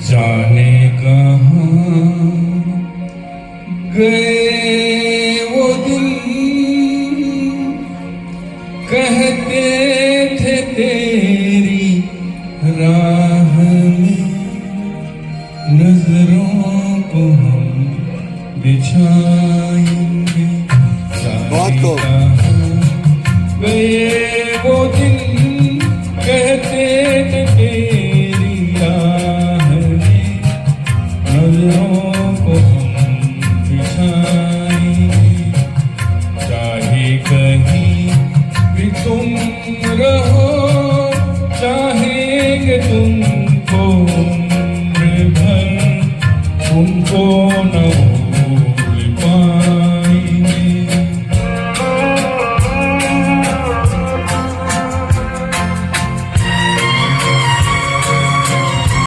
जाने कहाँ गए वो दिन कहते थे तेरी राह में नजरों को हम बिछाएंगे। बहुत खूब। जाने कहाँ गए